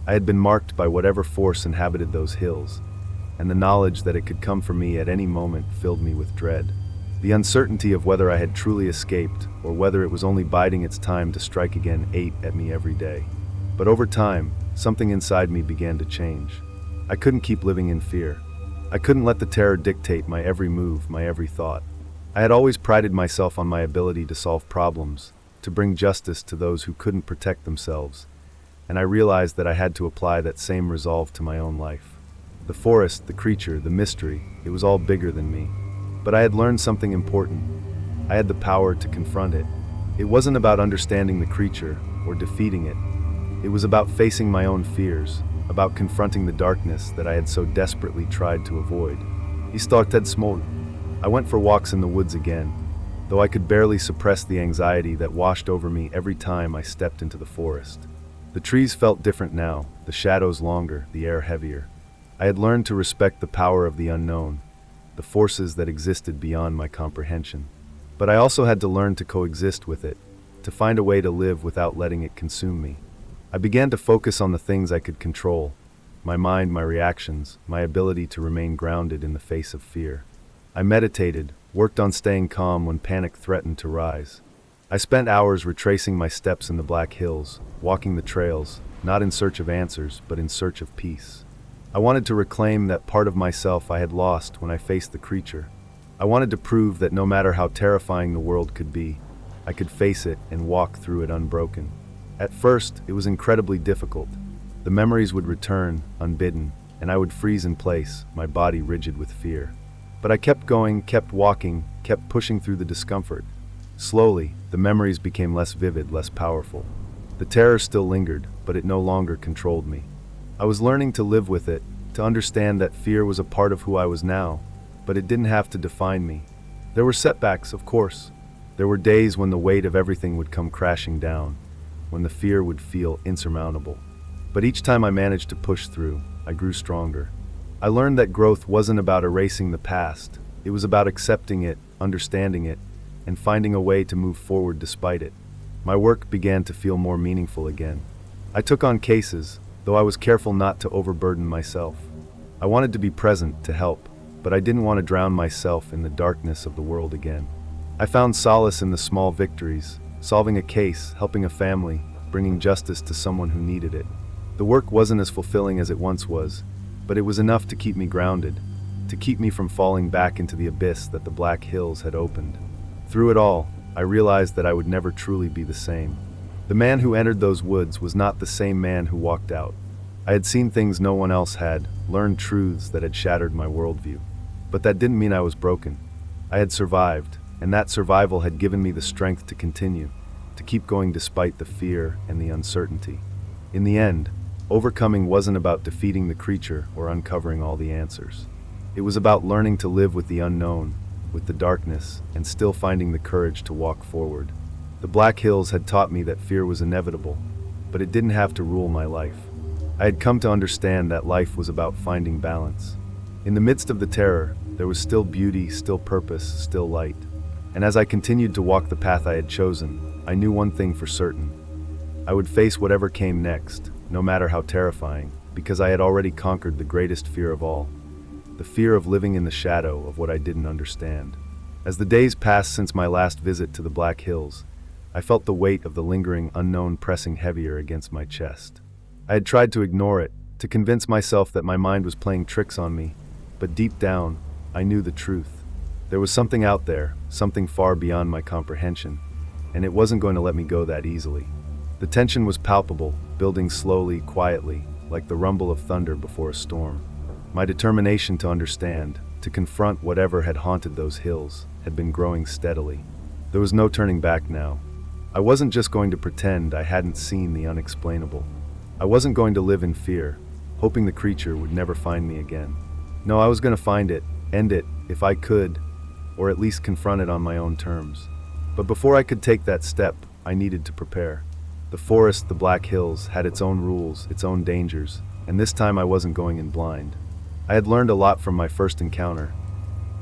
I had been marked by whatever force inhabited those hills, and the knowledge that it could come for me at any moment filled me with dread. The uncertainty of whether I had truly escaped, or whether it was only biding its time to strike again, ate at me every day. But over time, something inside me began to change. I couldn't keep living in fear. I couldn't let the terror dictate my every move, my every thought. I had always prided myself on my ability to solve problems, to bring justice to those who couldn't protect themselves, and I realized that I had to apply that same resolve to my own life. The forest, the creature, the mystery, it was all bigger than me. But I had learned something important. I had the power to confront it. It wasn't about understanding the creature or defeating it. It was about facing my own fears, about confronting the darkness that I had so desperately tried to avoid. I started small. I went for walks in the woods again, though I could barely suppress the anxiety that washed over me every time I stepped into the forest. The trees felt different now, the shadows longer, the air heavier. I had learned to respect the power of the unknown, the forces that existed beyond my comprehension. But I also had to learn to coexist with it, to find a way to live without letting it consume me. I began to focus on the things I could control, my mind, my reactions, my ability to remain grounded in the face of fear. I meditated, worked on staying calm when panic threatened to rise. I spent hours retracing my steps in the Black Hills, walking the trails, not in search of answers, but in search of peace. I wanted to reclaim that part of myself I had lost when I faced the creature. I wanted to prove that no matter how terrifying the world could be, I could face it and walk through it unbroken. At first, it was incredibly difficult. The memories would return, unbidden, and I would freeze in place, my body rigid with fear. But I kept going, kept walking, kept pushing through the discomfort. Slowly, the memories became less vivid, less powerful. The terror still lingered, but it no longer controlled me. I was learning to live with it, to understand that fear was a part of who I was now, but it didn't have to define me. There were setbacks, of course. There were days when the weight of everything would come crashing down, when the fear would feel insurmountable. But each time I managed to push through, I grew stronger. I learned that growth wasn't about erasing the past. It was about accepting it, understanding it, and finding a way to move forward despite it. My work began to feel more meaningful again. I took on cases, though I was careful not to overburden myself. I wanted to be present, to help, but I didn't want to drown myself in the darkness of the world again. I found solace in the small victories, solving a case, helping a family, bringing justice to someone who needed it. The work wasn't as fulfilling as it once was, but it was enough to keep me grounded, to keep me from falling back into the abyss that the Black Hills had opened. Through it all, I realized that I would never truly be the same. The man who entered those woods was not the same man who walked out. I had seen things no one else had, learned truths that had shattered my worldview. But that didn't mean I was broken. I had survived, and that survival had given me the strength to continue, to keep going despite the fear and the uncertainty. In the end, Overcoming wasn't about defeating the creature or uncovering all the answers. It was about learning to live with the unknown, with the darkness, and still finding the courage to walk forward. The Black Hills had taught me that fear was inevitable, but it didn't have to rule my life. I had come to understand that life was about finding balance. In the midst of the terror, there was still beauty, still purpose, still light. And as I continued to walk the path I had chosen, I knew one thing for certain. I would face whatever came next, no matter how terrifying, because I had already conquered the greatest fear of all, the fear of living in the shadow of what I didn't understand. As the days passed since my last visit to the Black Hills, I felt the weight of the lingering unknown pressing heavier against my chest. I had tried to ignore it, to convince myself that my mind was playing tricks on me, but deep down, I knew the truth. There was something out there, something far beyond my comprehension, and it wasn't going to let me go that easily. The tension was palpable, building slowly, quietly, like the rumble of thunder before a storm. My determination to understand, to confront whatever had haunted those hills, had been growing steadily. There was no turning back now. I wasn't just going to pretend I hadn't seen the unexplainable. I wasn't going to live in fear, hoping the creature would never find me again. No, I was going to find it, end it, if I could, or at least confront it on my own terms. But before I could take that step, I needed to prepare. The forest, the Black Hills, had its own rules, its own dangers, and this time I wasn't going in blind. I had learned a lot from my first encounter.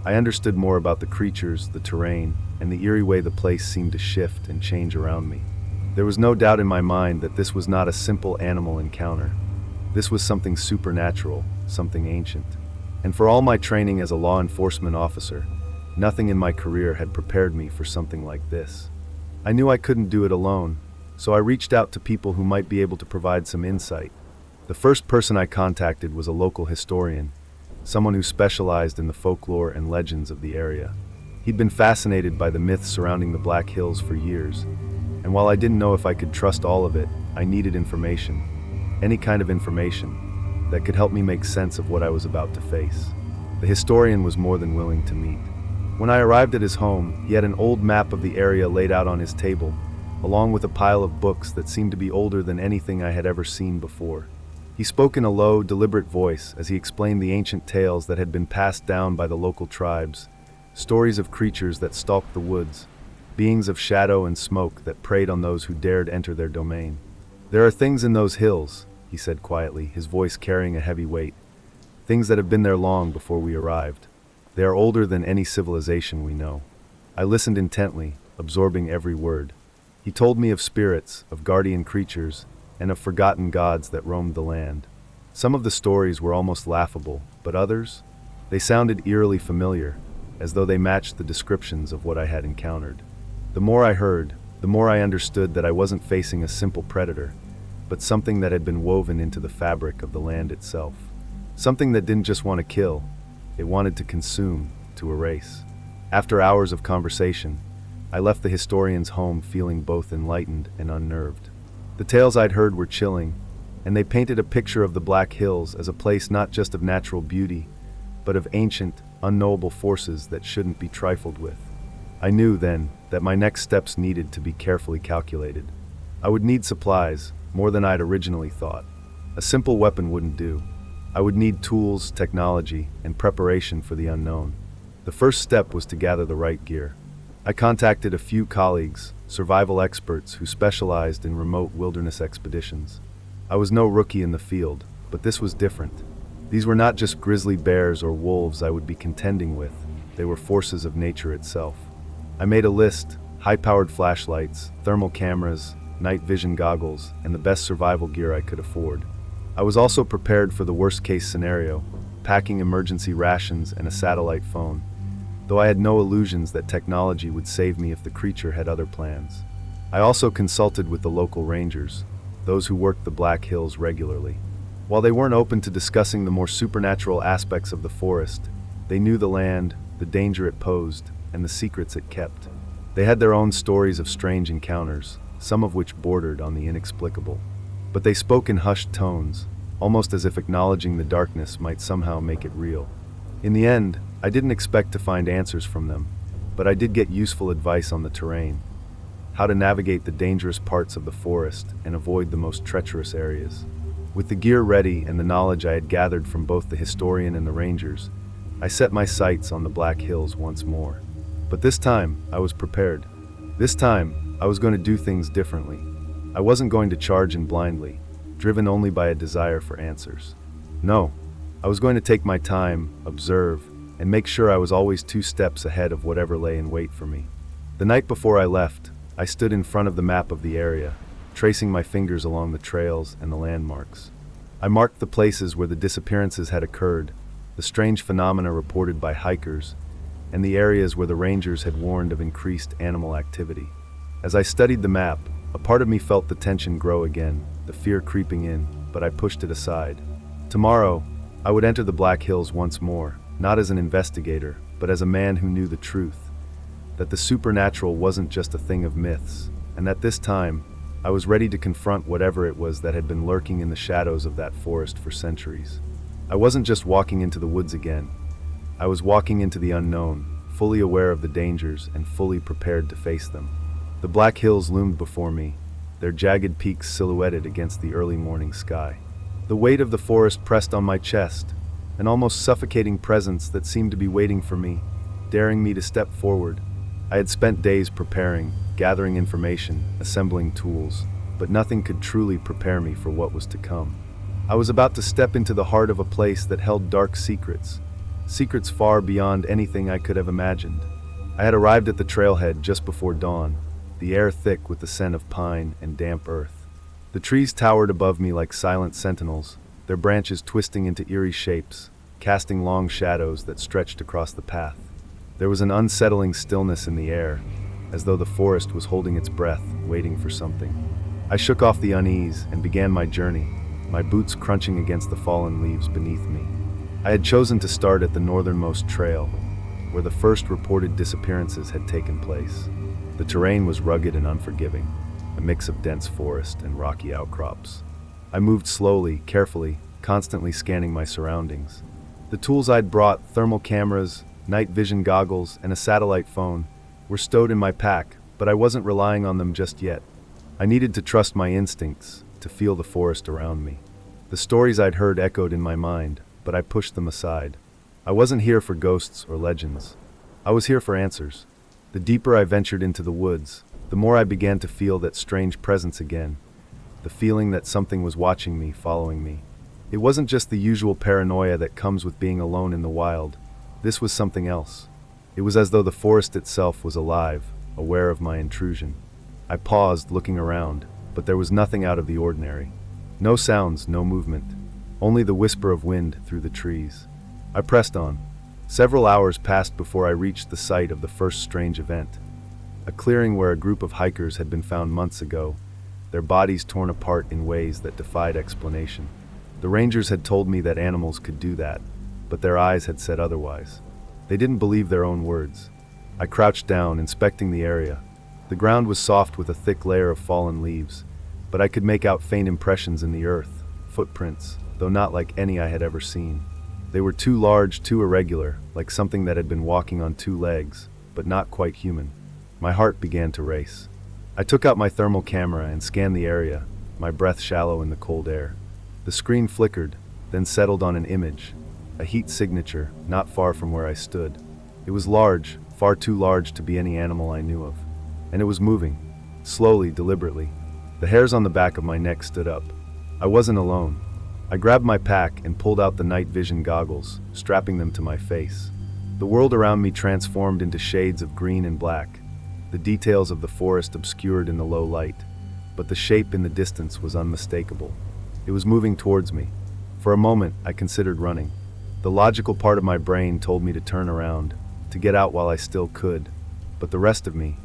I understood more about the creatures, the terrain, and the eerie way the place seemed to shift and change around me. There was no doubt in my mind that this was not a simple animal encounter. This was something supernatural, something ancient. And for all my training as a law enforcement officer, nothing in my career had prepared me for something like this. I knew I couldn't do it alone, so I reached out to people who might be able to provide some insight. The first person I contacted was a local historian, someone who specialized in the folklore and legends of the area. He'd been fascinated by the myths surrounding the Black Hills for years, and while I didn't know if I could trust all of it, I needed information, any kind of information, that could help me make sense of what I was about to face. The historian was more than willing to meet. When I arrived at his home, he had an old map of the area laid out on his table, along with a pile of books that seemed to be older than anything I had ever seen before. He spoke in a low, deliberate voice as he explained the ancient tales that had been passed down by the local tribes, stories of creatures that stalked the woods, beings of shadow and smoke that preyed on those who dared enter their domain. "There are things in those hills," he said quietly, his voice carrying a heavy weight, "things that have been there long before we arrived. They are older than any civilization we know." I listened intently, absorbing every word. He told me of spirits, of guardian creatures, and of forgotten gods that roamed the land. Some of the stories were almost laughable, but others, they sounded eerily familiar, as though they matched the descriptions of what I had encountered. The more I heard, the more I understood that I wasn't facing a simple predator, but something that had been woven into the fabric of the land itself. Something that didn't just want to kill, it wanted to consume, to erase. After hours of conversation, I left the historian's home feeling both enlightened and unnerved. The tales I'd heard were chilling, and they painted a picture of the Black Hills as a place not just of natural beauty, but of ancient, unknowable forces that shouldn't be trifled with. I knew then that my next steps needed to be carefully calculated. I would need supplies, more than I'd originally thought. A simple weapon wouldn't do. I would need tools, technology, and preparation for the unknown. The first step was to gather the right gear. I contacted a few colleagues, survival experts who specialized in remote wilderness expeditions. I was no rookie in the field, but this was different. These were not just grizzly bears or wolves I would be contending with, they were forces of nature itself. I made a list: high-powered flashlights, thermal cameras, night vision goggles, and the best survival gear I could afford. I was also prepared for the worst-case scenario, packing emergency rations and a satellite phone, though I had no illusions that technology would save me if the creature had other plans. I also consulted with the local rangers, those who worked the Black Hills regularly. While they weren't open to discussing the more supernatural aspects of the forest, they knew the land, the danger it posed, and the secrets it kept. They had their own stories of strange encounters, some of which bordered on the inexplicable. But they spoke in hushed tones, almost as if acknowledging the darkness might somehow make it real. In the end, I didn't expect to find answers from them, but I did get useful advice on the terrain, how to navigate the dangerous parts of the forest and avoid the most treacherous areas. With the gear ready and the knowledge I had gathered from both the historian and the rangers, I set my sights on the Black Hills once more. But this time, I was prepared. This time, I was going to do things differently. I wasn't going to charge in blindly, driven only by a desire for answers. No, I was going to take my time, observe, and make sure I was always 2 steps ahead of whatever lay in wait for me. The night before I left, I stood in front of the map of the area, tracing my fingers along the trails and the landmarks. I marked the places where the disappearances had occurred, the strange phenomena reported by hikers, and the areas where the rangers had warned of increased animal activity. As I studied the map, a part of me felt the tension grow again, the fear creeping in, but I pushed it aside. Tomorrow, I would enter the Black Hills once more, not as an investigator, but as a man who knew the truth, that the supernatural wasn't just a thing of myths, and that this time, I was ready to confront whatever it was that had been lurking in the shadows of that forest for centuries. I wasn't just walking into the woods again. I was walking into the unknown, fully aware of the dangers and fully prepared to face them. The Black Hills loomed before me, their jagged peaks silhouetted against the early morning sky. The weight of the forest pressed on my chest, an almost suffocating presence that seemed to be waiting for me, daring me to step forward. I had spent days preparing, gathering information, assembling tools, but nothing could truly prepare me for what was to come. I was about to step into the heart of a place that held dark secrets, secrets far beyond anything I could have imagined. I had arrived at the trailhead just before dawn, the air thick with the scent of pine and damp earth. The trees towered above me like silent sentinels, their branches twisting into eerie shapes, casting long shadows that stretched across the path. There was an unsettling stillness in the air, as though the forest was holding its breath, waiting for something. I shook off the unease and began my journey, my boots crunching against the fallen leaves beneath me. I had chosen to start at the northernmost trail, where the first reported disappearances had taken place. The terrain was rugged and unforgiving, a mix of dense forest and rocky outcrops. I moved slowly, carefully, constantly scanning my surroundings. The tools I'd brought, thermal cameras, night vision goggles, and a satellite phone, were stowed in my pack, but I wasn't relying on them just yet. I needed to trust my instincts, to feel the forest around me. The stories I'd heard echoed in my mind, but I pushed them aside. I wasn't here for ghosts or legends. I was here for answers. The deeper I ventured into the woods, the more I began to feel that strange presence again, the feeling that something was watching me, following me. It wasn't just the usual paranoia that comes with being alone in the wild. This was something else. It was as though the forest itself was alive, aware of my intrusion. I paused, looking around, but there was nothing out of the ordinary. No sounds, no movement, only the whisper of wind through the trees. I pressed on. Several hours passed before I reached the site of the first strange event. A clearing where a group of hikers had been found months ago, their bodies torn apart in ways that defied explanation. The rangers had told me that animals could do that, but their eyes had said otherwise. They didn't believe their own words. I crouched down, inspecting the area. The ground was soft with a thick layer of fallen leaves, but I could make out faint impressions in the earth, footprints, though not like any I had ever seen. They were too large, too irregular, like something that had been walking on 2 legs, but not quite human. My heart began to race. I took out my thermal camera and scanned the area, my breath shallow in the cold air. The screen flickered, then settled on an image, a heat signature, not far from where I stood. It was large, far too large to be any animal I knew of. And it was moving, slowly, deliberately. The hairs on the back of my neck stood up. I wasn't alone. I grabbed my pack and pulled out the night vision goggles, strapping them to my face. The world around me transformed into shades of green and black, the details of the forest obscured in the low light, but the shape in the distance was unmistakable. It was moving towards me. For a moment, I considered running. The logical part of my brain told me to turn around, to get out while I still could, but the rest of me,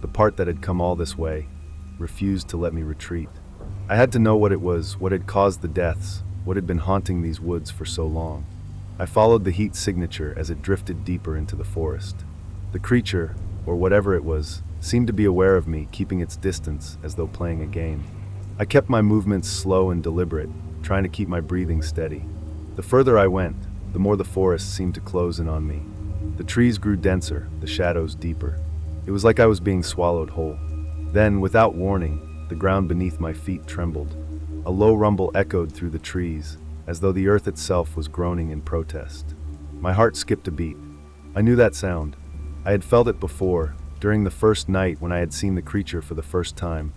the part that had come all this way, refused to let me retreat. I had to know what it was, what had caused the deaths, what had been haunting these woods for so long. I followed the heat signature as it drifted deeper into the forest. The creature, or whatever it was, seemed to be aware of me, keeping its distance as though playing a game. I kept my movements slow and deliberate, trying to keep my breathing steady. The further I went, the more the forest seemed to close in on me. The trees grew denser, the shadows deeper. It was like I was being swallowed whole. Then, without warning, the ground beneath my feet trembled. A low rumble echoed through the trees, as though the earth itself was groaning in protest. My heart skipped a beat. I knew that sound. I had felt it before, during the first night when I had seen the creature for the first time.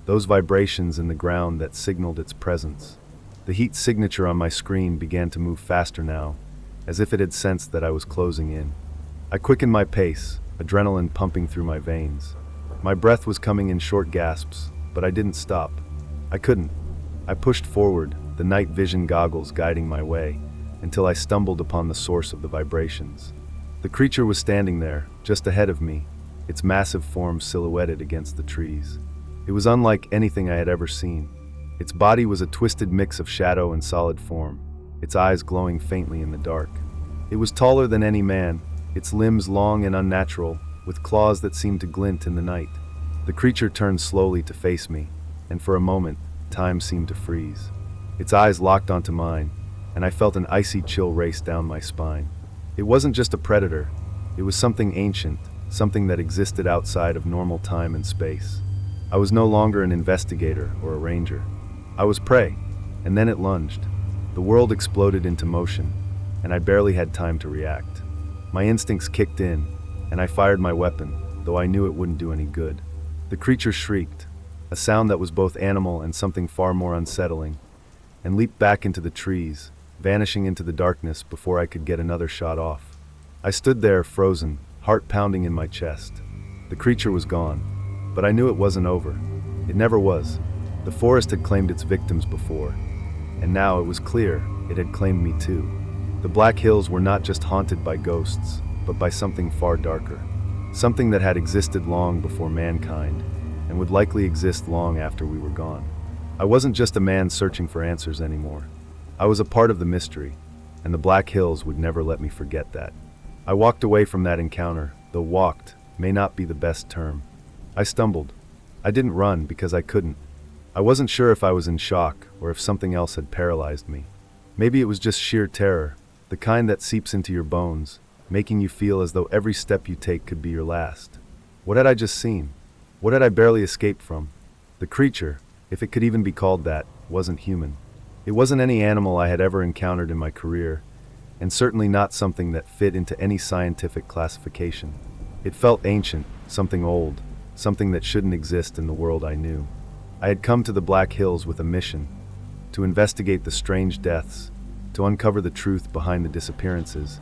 Those vibrations in the ground that signaled its presence. The heat signature on my screen began to move faster now, as if it had sensed that I was closing in. I quickened my pace, adrenaline pumping through my veins. My breath was coming in short gasps, but I didn't stop. I couldn't. I pushed forward, the night vision goggles guiding my way, until I stumbled upon the source of the vibrations. The creature was standing there, just ahead of me, its massive form silhouetted against the trees. It was unlike anything I had ever seen. Its body was a twisted mix of shadow and solid form, its eyes glowing faintly in the dark. It was taller than any man, its limbs long and unnatural, with claws that seemed to glint in the night. The creature turned slowly to face me, and for a moment, time seemed to freeze. Its eyes locked onto mine, and I felt an icy chill race down my spine. It wasn't just a predator, it was something ancient, something that existed outside of normal time and space. I was no longer an investigator or a ranger. I was prey, and then it lunged. The world exploded into motion, and I barely had time to react. My instincts kicked in, and I fired my weapon, though I knew it wouldn't do any good. The creature shrieked, a sound that was both animal and something far more unsettling, and leaped back into the trees, vanishing into the darkness before I could get another shot off. I stood there, frozen, heart pounding in my chest. The creature was gone, but I knew it wasn't over. It never was. The forest had claimed its victims before, and now it was clear it had claimed me too. The Black Hills were not just haunted by ghosts, but by something far darker. Something that had existed long before mankind, and would likely exist long after we were gone. I wasn't just a man searching for answers anymore. I was a part of the mystery, and the Black Hills would never let me forget that. I walked away from that encounter, though walked may not be the best term. I stumbled. I didn't run because I couldn't. I wasn't sure if I was in shock or if something else had paralyzed me. Maybe it was just sheer terror, the kind that seeps into your bones, making you feel as though every step you take could be your last. What had I just seen? What had I barely escaped from? The creature, if it could even be called that, wasn't human. It wasn't any animal I had ever encountered in my career, and certainly not something that fit into any scientific classification. It felt ancient, something old, something that shouldn't exist in the world I knew. I had come to the Black Hills with a mission, to investigate the strange deaths, to uncover the truth behind the disappearances,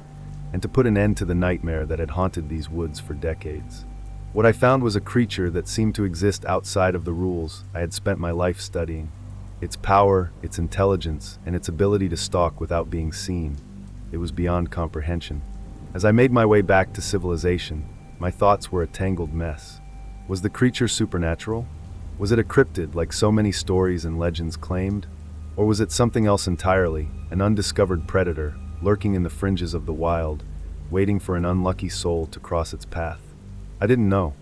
and to put an end to the nightmare that had haunted these woods for decades. What I found was a creature that seemed to exist outside of the rules I had spent my life studying. Its power, its intelligence, and its ability to stalk without being seen. It was beyond comprehension. As I made my way back to civilization, my thoughts were a tangled mess. Was the creature supernatural? Was it a cryptid like so many stories and legends claimed? Or was it something else entirely, an undiscovered predator, lurking in the fringes of the wild, waiting for an unlucky soul to cross its path? I didn't know,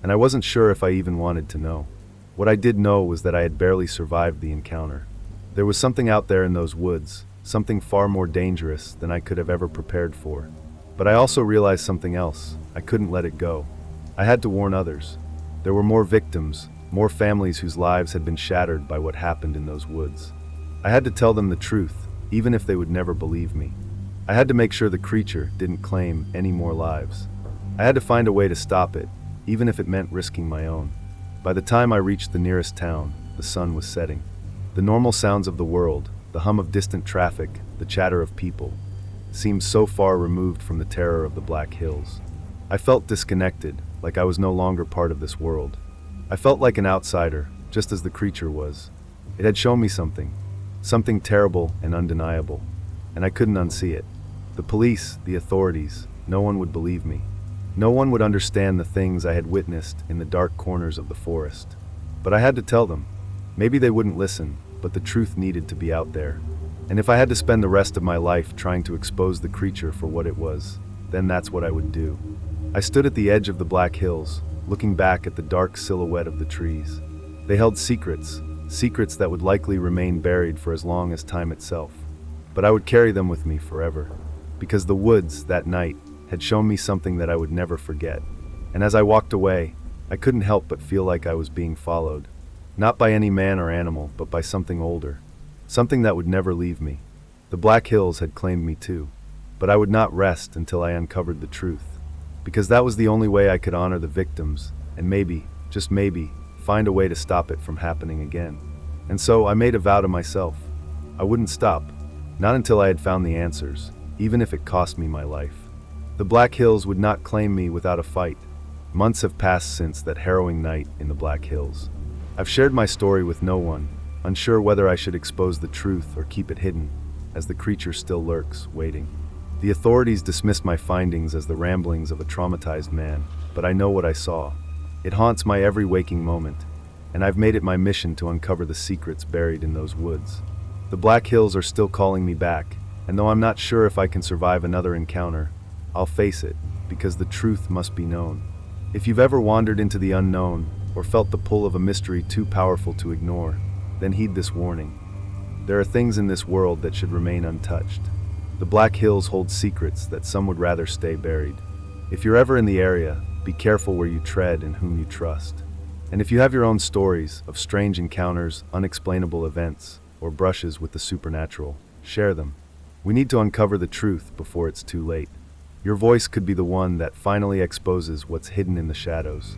and I wasn't sure if I even wanted to know. What I did know was that I had barely survived the encounter. There was something out there in those woods, something far more dangerous than I could have ever prepared for. But I also realized something else. I couldn't let it go. I had to warn others. There were more victims, more families whose lives had been shattered by what happened in those woods. I had to tell them the truth, even if they would never believe me. I had to make sure the creature didn't claim any more lives. I had to find a way to stop it, even if it meant risking my own. By the time I reached the nearest town, the sun was setting. The normal sounds of the world, the hum of distant traffic, the chatter of people, seemed so far removed from the terror of the Black Hills. I felt disconnected, like I was no longer part of this world. I felt like an outsider, just as the creature was. It had shown me something terrible and undeniable, and I couldn't unsee it. The police, the authorities, no one would believe me. No one would understand the things I had witnessed in the dark corners of the forest. But I had to tell them. Maybe they wouldn't listen, but the truth needed to be out there. And if I had to spend the rest of my life trying to expose the creature for what it was, then that's what I would do. I stood at the edge of the Black Hills, looking back at the dark silhouette of the trees. They held secrets that would likely remain buried for as long as time itself. But I would carry them with me forever, because the woods, that night, had shown me something that I would never forget. And as I walked away, I couldn't help but feel like I was being followed. Not by any man or animal, but by something older. Something that would never leave me. The Black Hills had claimed me too. But I would not rest until I uncovered the truth. Because that was the only way I could honor the victims, and maybe, just maybe, find a way to stop it from happening again. And so I made a vow to myself. I wouldn't stop. Not until I had found the answers, even if it cost me my life. The Black Hills would not claim me without a fight. Months have passed since that harrowing night in the Black Hills. I've shared my story with no one, unsure whether I should expose the truth or keep it hidden, as the creature still lurks, waiting. The authorities dismissed my findings as the ramblings of a traumatized man, but I know what I saw. It haunts my every waking moment, and I've made it my mission to uncover the secrets buried in those woods. The Black Hills are still calling me back, and though I'm not sure if I can survive another encounter, I'll face it, because the truth must be known. If you've ever wandered into the unknown, or felt the pull of a mystery too powerful to ignore, then heed this warning. There are things in this world that should remain untouched. The Black Hills hold secrets that some would rather stay buried. If you're ever in the area, be careful where you tread and whom you trust. And if you have your own stories of strange encounters, unexplainable events, or brushes with the supernatural, share them. We need to uncover the truth before it's too late. Your voice could be the one that finally exposes what's hidden in the shadows.